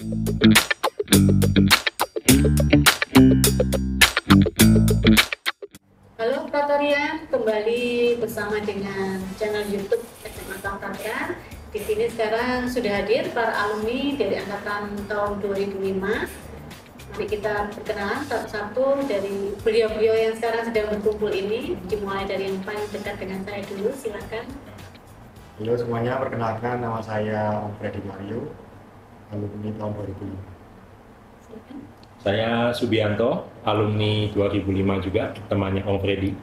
Halo Pratoria, kembali bersama dengan channel YouTube SMA Sangkarta. Di sini sekarang sudah hadir para alumni dari angkatan tahun 2005. Mari kita perkenalan satu-satu dari beliau-beliau yang sekarang sedang berkumpul ini. Dimulai dari yang paling dekat dengan saya dulu, silakan. Halo semuanya, perkenalkan nama saya Om Freddy Mario, alumni tahun 2005. Silakan. Saya Subianto, alumni 2005 juga, temannya Om Freddy.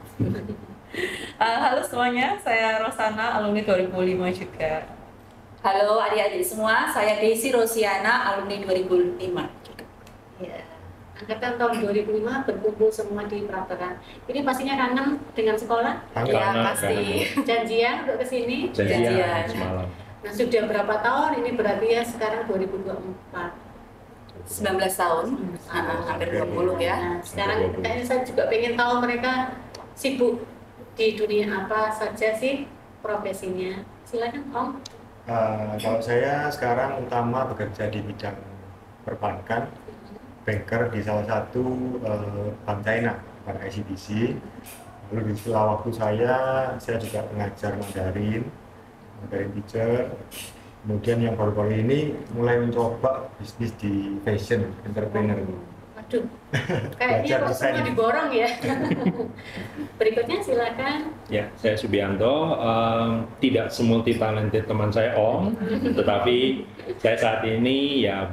Halo semuanya, saya Rosana, alumni 2005 juga. Halo adik-adik semua, saya Desi Rosiana, alumni 2005. Ya, angkatan tahun 2005 berkumpul semua di Pratoran. Ini pastinya kangen dengan sekolah? Kangen. Ya Kangen, pasti. Janjian untuk kesini? Janjian semalam. Nah, sudah berapa tahun? Ini berarti ya sekarang 2024. 19 tahun, hampir 20 ya. Nah, sekarang kayaknya saya juga pengen tahu mereka sibuk di dunia apa saja sih profesinya. Silakan Om. Kalau saya sekarang utama bekerja di bidang perbankan, banker di salah satu bank China, bank ICBC. Lalu di sela waktu saya juga mengajar Mandarin teacher. Kemudian yang baru-baru ini mulai mencoba bisnis di fashion entrepreneur. Waduh, kayaknya kok semua diborong ya. Berikutnya silakan. Ya, saya Subianto, tidak semulti talented teman saya Om, tetapi saya saat ini ya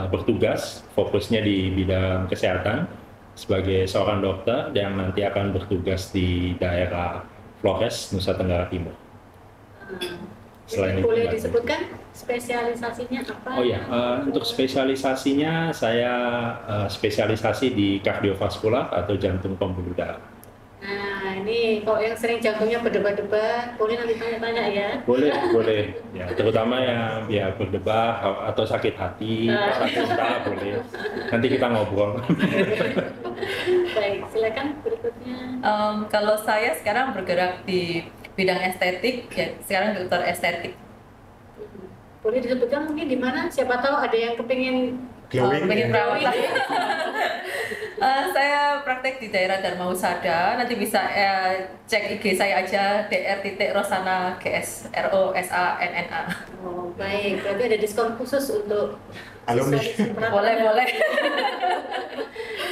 bertugas, fokusnya di bidang kesehatan sebagai seorang dokter yang nanti akan bertugas di daerah Flores, Nusa Tenggara Timur. Selain Boleh itu, disebutkan spesialisasinya apa? Oh ya, untuk spesialisasinya saya spesialisasi di kardiovaskular atau jantung pembuluh darah. Nah, ini kalau yang sering jantungnya berdebar-debar, boleh nanti tanya-tanya ya. Boleh. Ya, terutama yang ya berdebar atau sakit hati, sakit mata boleh. Nanti kita ngobrol. Baik, silakan berikutnya. Kalau saya sekarang bergerak di bidang estetik, ya sekarang dokter estetik. Boleh disebutkan mungkin di mana? Siapa tahu ada yang kepingin Glowing. Pengen perawatan. Saya praktek di daerah Dharma Husada. Nanti bisa cek IG saya aja dr.rosana gs ROSANNA. Oh, baik. Berarti ada diskon khusus untuk Alumni. siswa-siswa Boleh.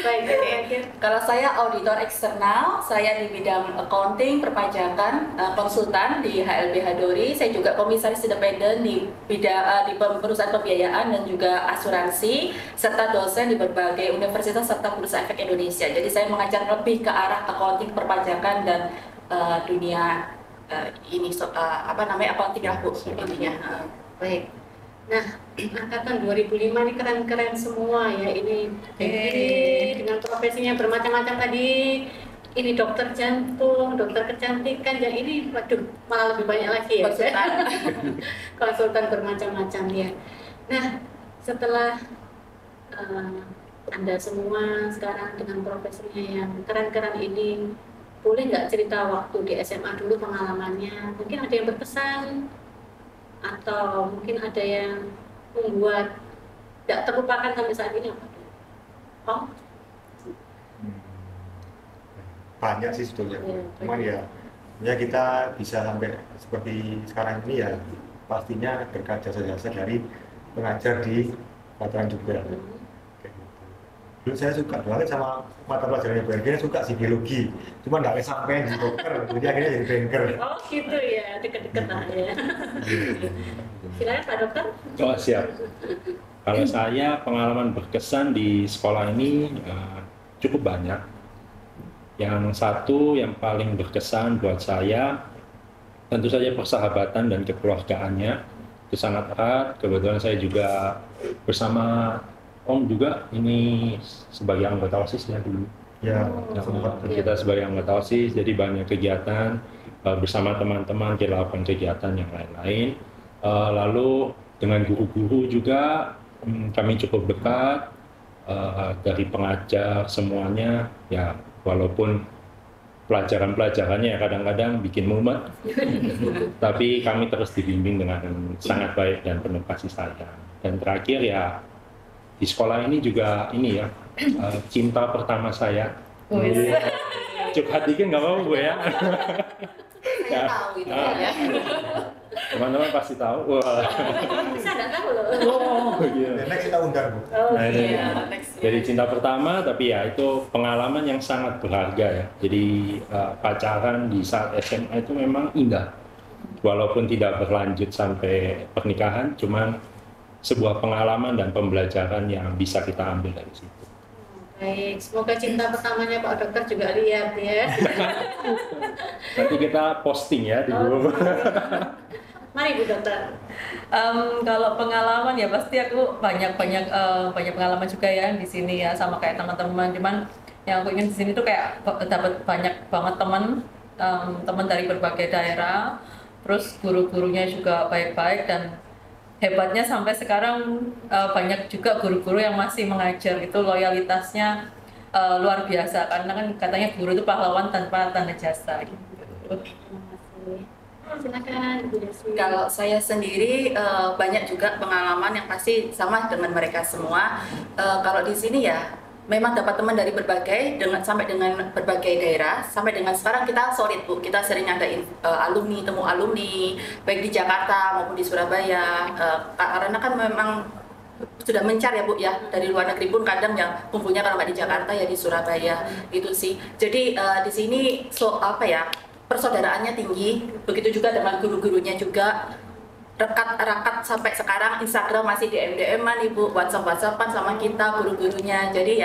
Baik, dari akhir. Kalau saya auditor eksternal, saya di bidang accounting, perpajakan, konsultan di HLBH Dori. Saya juga komisaris independen di bidang di perusahaan pembiayaan dan juga asuransi, serta dosen di berbagai universitas serta Bursa Efek Indonesia. Jadi saya mengajar lebih ke arah accounting, perpajakan dan dunia accounting lah Bu intinya. Baik. Nah, angkatan 2005 ini keren-keren semua ya. Ini dengan profesinya bermacam-macam tadi. Ini dokter jantung, dokter kecantikan, ya ini waduh malah lebih banyak lagi ya. Konsultan bermacam-macam ya. Nah, setelah Anda semua sekarang dengan profesinya yang keren-keren ini, boleh nggak cerita waktu di SMA dulu pengalamannya? Mungkin ada yang berkesan atau mungkin ada yang membuat tidak terlupakan sampai saat ini apa? Oh? Banyak sih sebetulnya, Ya, cuman ya kita bisa sampai seperti sekarang ini ya pastinya berkat jasa-jasa dari pengajar di Pratoran juga. Kayak gitu. Dulu saya suka banget sama mata pelajaran biologi, suka sih biologi, cuma nggak sampai di dokter, jadi akhirnya jadi banker. Oh gitu ya, deket-deket lah ya. Silakan Pak Dokter. Oh siap. Kalau saya pengalaman berkesan di sekolah ini cukup banyak. Yang satu yang paling berkesan buat saya tentu saja persahabatan dan kekeluargaannya itu sangat erat. Kebetulan saya juga bersama Om juga ini sebagai anggota OSIS ya dulu. Ya, Kita sebagai anggota OSIS, jadi banyak kegiatan bersama teman-teman, kita lakukan kegiatan yang lain-lain. Lalu dengan guru-guru juga kami cukup dekat, dari pengajar semuanya, ya walaupun pelajaran-pelajarannya kadang-kadang bikin mumet, tapi kami terus dibimbing dengan sangat baik dan penuh kasih sayang. Dan terakhir ya di sekolah ini juga ini ya cinta pertama saya. Wis. Curhat dikit nggak apa-apa Bu ya. Saya tahu itu ya. Teman-teman pasti tahu. Wah. Bisa nggak tahu loh. Oh, gitu. Next kita undang Bu. Nah, ini Iya, next. dari cinta pertama, tapi ya itu pengalaman yang sangat berharga ya. Jadi pacaran di saat SMA itu memang indah, walaupun tidak berlanjut sampai pernikahan, cuman sebuah pengalaman dan pembelajaran yang bisa kita ambil dari situ. Baik, semoga cinta pertamanya Pak Dokter juga lihat ya. Nanti kita posting ya di grup. Mari Bu Dokter. Kalau pengalaman ya pasti aku banyak pengalaman juga ya di sini ya sama kayak teman-teman. Cuman yang aku ingin di sini tuh kayak dapat banyak banget teman dari berbagai daerah. Terus guru-gurunya juga baik-baik dan hebatnya sampai sekarang banyak juga guru-guru yang masih mengajar, itu loyalitasnya luar biasa karena kan katanya guru itu pahlawan tanpa tanda jasa gitu. Terima kasih. Silakan Bu Desi. Kalau saya sendiri banyak juga pengalaman yang pasti sama dengan mereka semua. Kalau di sini ya memang dapat teman dari berbagai sampai dengan berbagai daerah, sampai dengan sekarang kita solid Bu. Kita sering ngadain temu alumni baik di Jakarta maupun di Surabaya. Karena kan memang sudah mencar ya Bu ya, dari luar negeri pun kadang yang kumpulnya kalau nggak di Jakarta ya di Surabaya gitu sih. Jadi di sini persaudaraannya tinggi. Begitu juga dengan guru-gurunya juga rekat sampai sekarang. Instagram masih DM-an Ibu, WhatsApp-WhatsAppan sama kita guru-gurunya. Jadi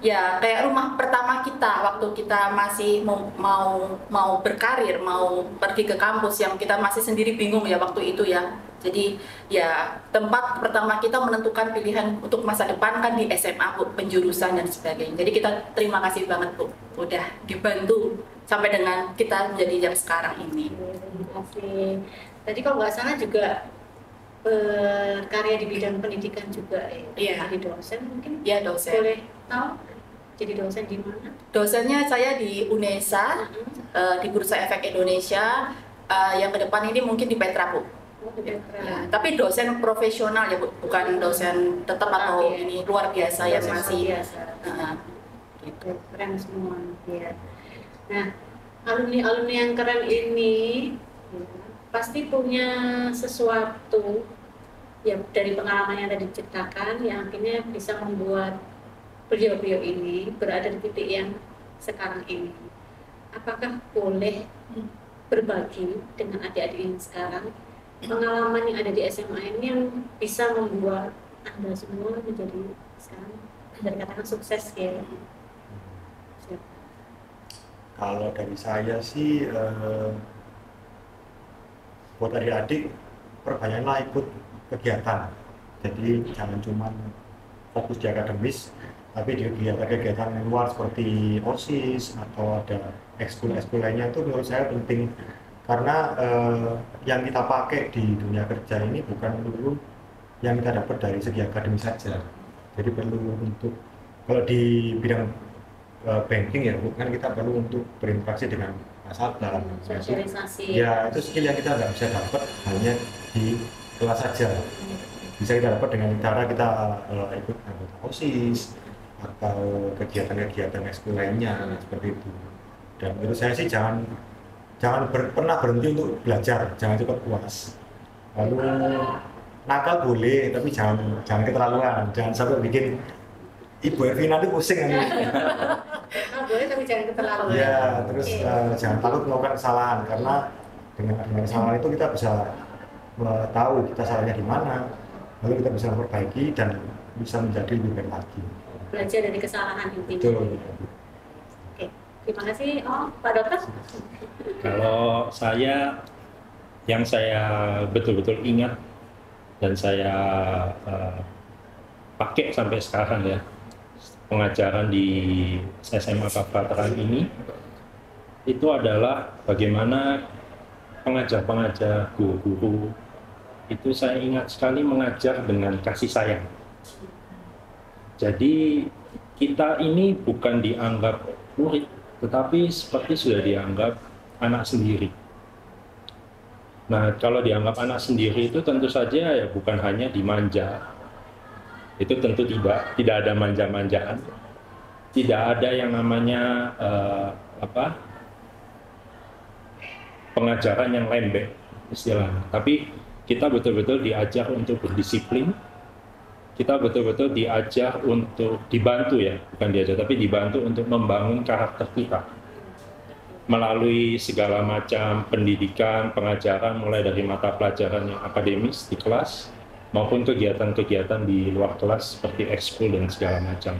ya kayak rumah pertama kita waktu kita masih mau berkarir, mau pergi ke kampus yang kita masih sendiri bingung ya waktu itu ya. Jadi ya tempat pertama kita menentukan pilihan untuk masa depan kan di SMA Bu, penjurusan dan sebagainya. Jadi kita terima kasih banget Bu, udah dibantu sampai dengan kita menjadi yang sekarang ini. Terima kasih. Tadi kalau nggak salah juga berkarya di bidang pendidikan juga ya. Iya. Jadi dosen mungkin. Ya dosen. Boleh tahu jadi dosen di mana? Dosennya saya di UNESA, di Bursa Efek Indonesia. Yang ke depan ini mungkin di Petra Bu. Oh, di Petra. Ya, tapi dosen profesional ya Bu, bukan dosen tetap atau Iya. ini luar biasa yang Dosen masih. biasa. Gitu. Keren semua ya. Nah, alumni-alumni yang keren ini ya, pasti punya sesuatu ya dari pengalaman yang tadi diceritakan yang akhirnya bisa membuat beliau-beliau ini berada di titik yang sekarang ini. Apakah boleh berbagi dengan adik-adik yang sekarang pengalaman yang ada di SMA ini yang bisa membuat Anda semua menjadi sekarang dari katakan sukses ya? Kalau dari saya sih buat adik-adik perbanyaklah ikut kegiatan. Jadi jangan cuma fokus di akademis, tapi di kegiatan-kegiatan yang luar seperti OSIS atau ada ekskul-ekskul lainnya itu menurut saya penting karena yang kita pakai di dunia kerja ini bukan dulu yang kita dapat dari segi akademis saja. Jadi perlu untuk kalau di bidang banking ya, kan kita perlu untuk berinteraksi dengan nasabah. Sosialisasi. Ya itu skill yang kita nggak bisa dapat hanya di kelas saja. Bisa kita dapat dengan cara kita ikut anggota OSIS atau kegiatan-kegiatan ekskul lainnya seperti itu. Dan menurut saya sih jangan pernah berhenti untuk belajar, jangan cepat puas. Lalu nakal boleh, tapi jangan keterlaluan, jangan sampai bikin Ibu Ervina itu pusing kan. Boleh tapi jangan keterlaluan. Ya, terus jangan takut melakukan kesalahan karena dengan kesalahan itu kita bisa tahu kita salahnya di mana, lalu kita bisa memperbaiki dan bisa menjadi lebih baik lagi. Belajar dari kesalahan intinya. Betul. Oke, terima kasih Pak Dokter. Kalau yang saya betul-betul ingat dan saya pakai sampai sekarang ya, pengajaran di SMA Papateran ini itu adalah bagaimana pengajar-pengajar, guru-guru itu saya ingat sekali mengajar dengan kasih sayang. Jadi kita ini bukan dianggap murid, tetapi seperti sudah dianggap anak sendiri. Nah, kalau dianggap anak sendiri itu tentu saja ya bukan hanya dimanja. Itu tentu tidak ada manja-manjaan. Tidak ada yang namanya pengajaran yang lembek istilahnya. Tapi kita betul-betul diajar untuk berdisiplin. Kita betul-betul diajar untuk dibantu ya, bukan diajar, tapi dibantu untuk membangun karakter kita. Melalui segala macam pendidikan, pengajaran, mulai dari mata pelajaran yang akademis di kelas, maupun kegiatan-kegiatan di luar kelas seperti ekskul dan segala macam.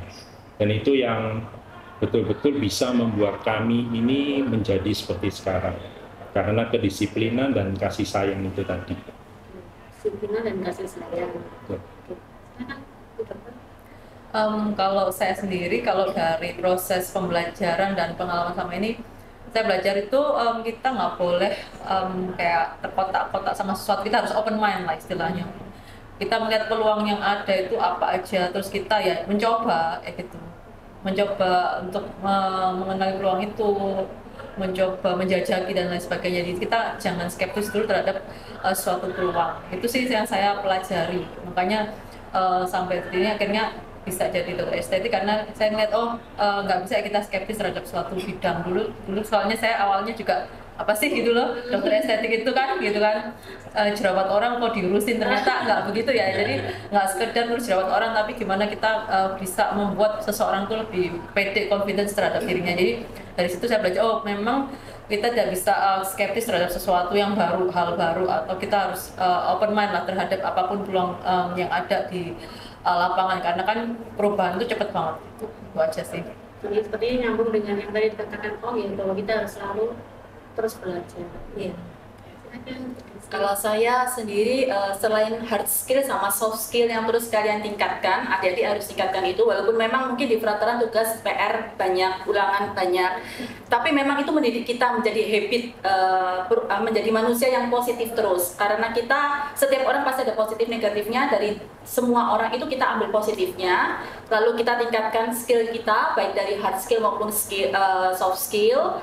Dan itu yang betul-betul bisa membuat kami ini menjadi seperti sekarang. Karena kedisiplinan dan kasih sayang itu tadi. Disiplinan dan kasih sayang. Kalau saya sendiri, kalau dari proses pembelajaran dan pengalaman sama ini, saya belajar itu kita nggak boleh kayak terkotak-kotak sama sesuatu, kita harus open mind lah istilahnya. Kita melihat peluang yang ada itu apa aja, terus kita ya mencoba gitu, mencoba untuk mengenali peluang itu, mencoba menjajaki dan lain sebagainya. Jadi kita jangan skeptis dulu terhadap suatu peluang. Itu sih yang saya pelajari. Makanya sampai ini akhirnya bisa jadi dokter estetik karena saya ngeliat nggak bisa kita skeptis terhadap suatu bidang dulu soalnya saya awalnya juga apa sih gitu loh, dokter estetik itu kan gitu kan jerawat orang kok diurusin, ternyata nggak begitu ya. Jadi nggak sekedar ngurus jerawat orang, tapi gimana kita bisa membuat seseorang tuh lebih pede, confidence terhadap dirinya. Jadi dari situ saya belajar memang kita tidak bisa skeptis terhadap sesuatu yang baru, hal baru, atau kita harus open mind lah terhadap apapun peluang yang ada di lapangan, karena kan perubahan itu cepat banget. Itu aja sih. Jadi sepertinya nyambung dengan yang tadi dikatakan ya, bahwa kita harus selalu terus belajar. Iya. Kalau saya sendiri selain hard skill sama soft skill yang terus kalian tingkatkan, adik-adik harus tingkatkan itu, walaupun memang mungkin di Frateran tugas PR banyak, ulangan banyak, tapi memang itu mendidik kita menjadi habit, menjadi manusia yang positif terus, karena kita, setiap orang pasti ada positif negatifnya, dari semua orang itu kita ambil positifnya, lalu kita tingkatkan skill kita, baik dari hard skill maupun skill, soft skill.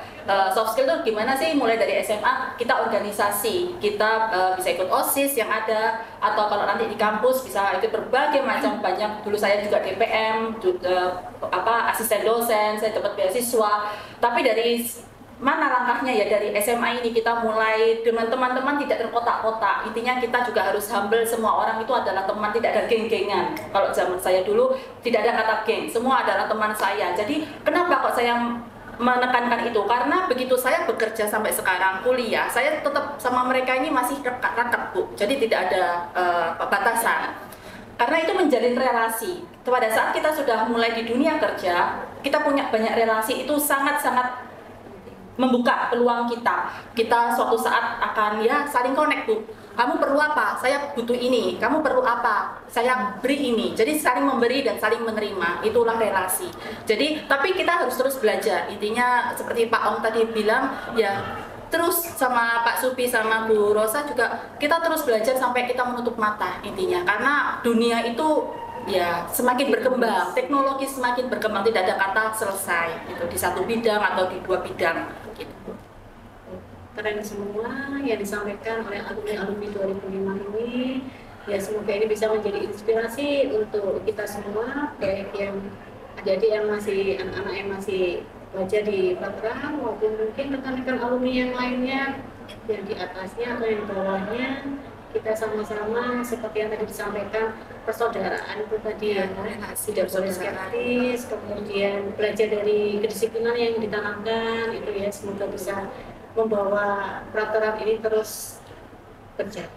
Soft skill itu gimana sih? Mulai dari SMA kita organisasi, kita bisa ikut OSIS yang ada, atau kalau nanti di kampus bisa ikut berbagai macam, banyak. Dulu saya juga DPM, asisten dosen, saya dapat beasiswa. Tapi dari mana langkahnya ya, dari SMA ini kita mulai dengan teman-teman tidak terkotak-kotak. Intinya kita juga harus humble, semua orang itu adalah teman, tidak ada geng-gengan. Kalau zaman saya dulu tidak ada kata geng, semua adalah teman saya. Jadi kenapa kok saya menekankan itu? Karena begitu saya bekerja sampai sekarang, kuliah, saya tetap sama mereka ini masih rekat-rekat, Bu. Jadi tidak ada batasan. Karena itu menjalin relasi. Pada saat kita sudah mulai di dunia kerja, kita punya banyak relasi, itu sangat-sangat membuka peluang kita. Kita suatu saat akan ya saling connect, Bu. Kamu perlu apa? Saya butuh ini. Kamu perlu apa? Saya beri ini. Jadi saling memberi dan saling menerima. Itulah relasi. Jadi tapi kita harus terus belajar. Intinya seperti Pak Ong tadi bilang, ya terus sama Pak Supi sama Bu Rosa juga, kita terus belajar sampai kita menutup mata intinya. Karena dunia itu ya semakin berkembang, teknologi semakin berkembang, tidak ada kata selesai gitu, di satu bidang atau di dua bidang gitu. Keren semua yang disampaikan oleh alumni 2005 ini. Ya semoga ini bisa menjadi inspirasi untuk kita semua, baik yang adik-adik yang masih, anak-anak yang masih belajar di Frateran, maupun mungkin rekan-rekan alumni yang lainnya yang di atasnya atau yang di bawahnya. Kita sama-sama seperti yang tadi disampaikan, persaudaraan itu tadi ya, tidak boleh skeptis, kemudian belajar dari kedisiplinan yang ditanamkan itu ya, semoga bisa membawa Frateran ini terus berjalan.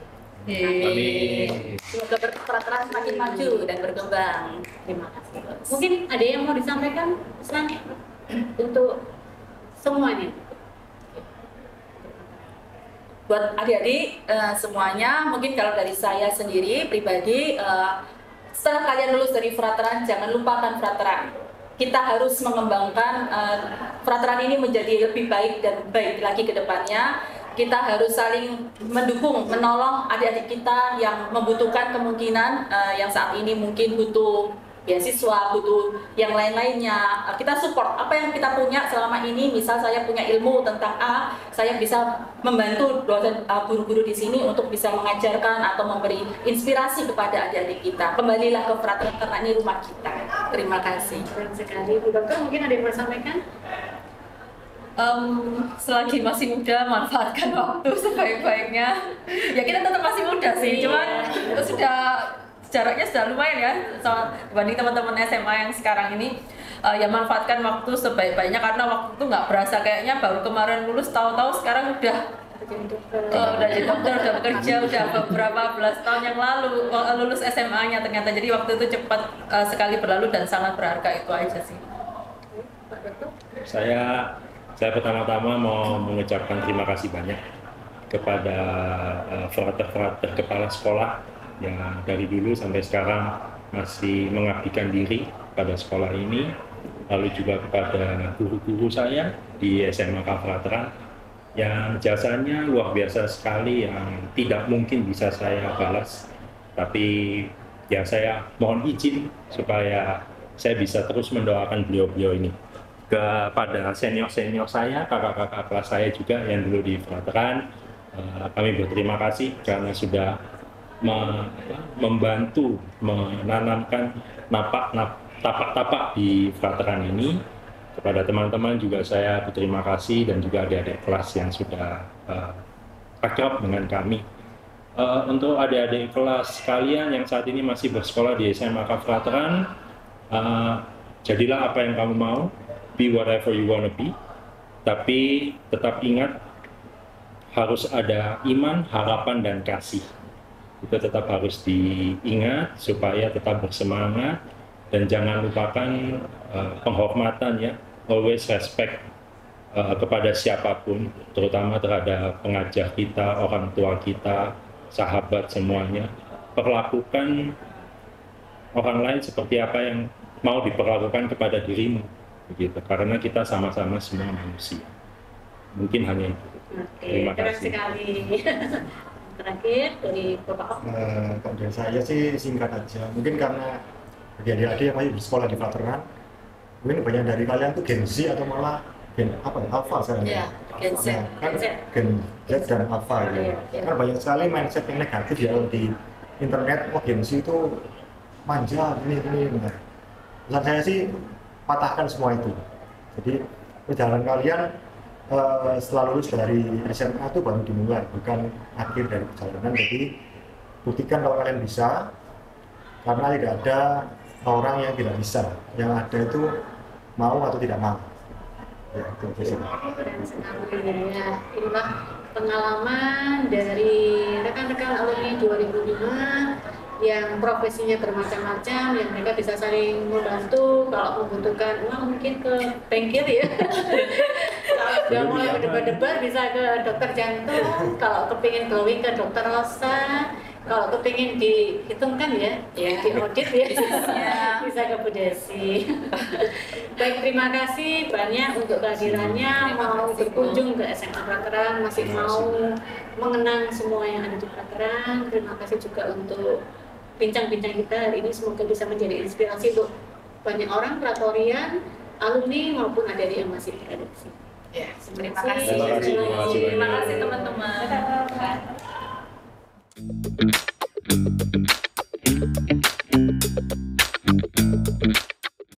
Amin. Semoga Frateran semakin maju dan berkembang. Terima kasih. Mungkin ada yang mau disampaikan pesan untuk semuanya? Buat adik-adik semuanya, mungkin kalau dari saya sendiri pribadi, setelah kalian lulus dari Frateran, jangan lupakan Frateran. Kita harus mengembangkan Frateran ini menjadi lebih baik dan baik lagi ke depannya. Kita harus saling mendukung, menolong adik-adik kita yang membutuhkan kemungkinan yang saat ini mungkin butuh beasiswa, butuh yang lain-lainnya, kita support apa yang kita punya selama ini. Misal saya punya ilmu tentang A, saya bisa membantu dosen guru-guru di sini untuk bisa mengajarkan atau memberi inspirasi kepada adik-adik kita. Kembalilah ke Frateran karena ini rumah kita. Terima kasih. Keren sekali. Bu Dokter mungkin ada yang mau sampaikan? Selagi masih muda, manfaatkan waktu sebaik-baiknya. Ya kita tetap masih muda sih, cuman jaraknya sudah lumayan ya dibanding teman-teman SMA yang sekarang ini. Ya manfaatkan waktu sebaik-baiknya karena waktu itu nggak berasa, kayaknya baru kemarin lulus, tahu-tahu sekarang udah jadi dokter, udah bekerja, udah beberapa belas tahun yang lalu lulus SMA-nya ternyata. Jadi waktu itu cepat sekali berlalu dan sangat berharga, itu aja sih. Pak Dokter? Saya pertama-tama mau mengucapkan terima kasih banyak kepada frater-frater kepala sekolah yang dari dulu sampai sekarang masih mengabdikan diri pada sekolah ini, lalu juga kepada guru-guru saya di SMA Frateran yang jasanya luar biasa sekali, yang tidak mungkin bisa saya balas, tapi ya saya mohon izin supaya saya bisa terus mendoakan beliau-beliau ini. Kepada senior-senior saya, kakak-kakak kelas saya juga yang dulu di Frateran, kami berterima kasih karena sudah membantu menanamkan tapak-tapak di Frateran ini. Kepada teman-teman juga saya berterima kasih, dan juga adik-adik kelas yang sudah akrab dengan kami. Untuk adik-adik kelas kalian yang saat ini masih bersekolah di SMA Frateran, jadilah apa yang kamu mau, be whatever you wanna be, tapi tetap ingat harus ada iman, harapan, dan kasih. Itu tetap harus diingat supaya tetap bersemangat, dan jangan lupakan penghormatan ya, always respect kepada siapapun, terutama terhadap pengajar kita, orang tua kita, sahabat semuanya. Perlakukan orang lain seperti apa yang mau diperlakukan kepada dirimu, begitu, karena kita sama-sama semua manusia. Mungkin hanya itu. Terima Keren kasih. sekali. Terakhir dari Bapak. Kalau dari saya sih singkat aja, mungkin karena bagi adik-adik yang masih bersekolah di Frateran, mungkin banyak dari kalian tuh Gen Z atau malah Gen apa ya, Alpha sekarang Ya, Gen Z. Nah, kan Gen Z dan Alpha gitu. Kan banyak sekali mindset yang negatif ya di internet. Oh, Gen Z itu manja, ini. Nah, pesan saya sih patahkan semua itu. Jadi perjalanan kalian setelah lulus dari SMA itu baru dimulai, bukan akhir dari perjalanan. Jadi buktikan kalau kalian bisa, karena tidak ada orang yang tidak bisa, yang ada itu mau atau tidak mau. Ya, itu aja sih. Keren sekali ya. Inilah pengalaman dari rekan-rekan alumni 2005 yang profesinya bermacam-macam, yang mereka bisa saling membantu. Kalau membutuhkan uang mungkin ke bengkel ya. Kalau sudah mulai berdebar-debar bisa ke dokter jantung. Kalau kepingin glowing ke dokter Rosa. Kalau kepingin dihitungkan ya, diaudit ya, bisa ke Bu Desi. Baik, terima kasih banyak untuk kehadirannya, mau berkunjung ke SMA Frateran, masih mau mengenang semua yang ada di Frateran. Terima kasih juga untuk bincang-bincang kita hari ini, semoga bisa menjadi inspirasi untuk banyak orang, Fratorian, alumni maupun adik-adik yang masih berada di sini. Ya, terima kasih. Terima kasih. Terima kasih teman-teman. Dadah.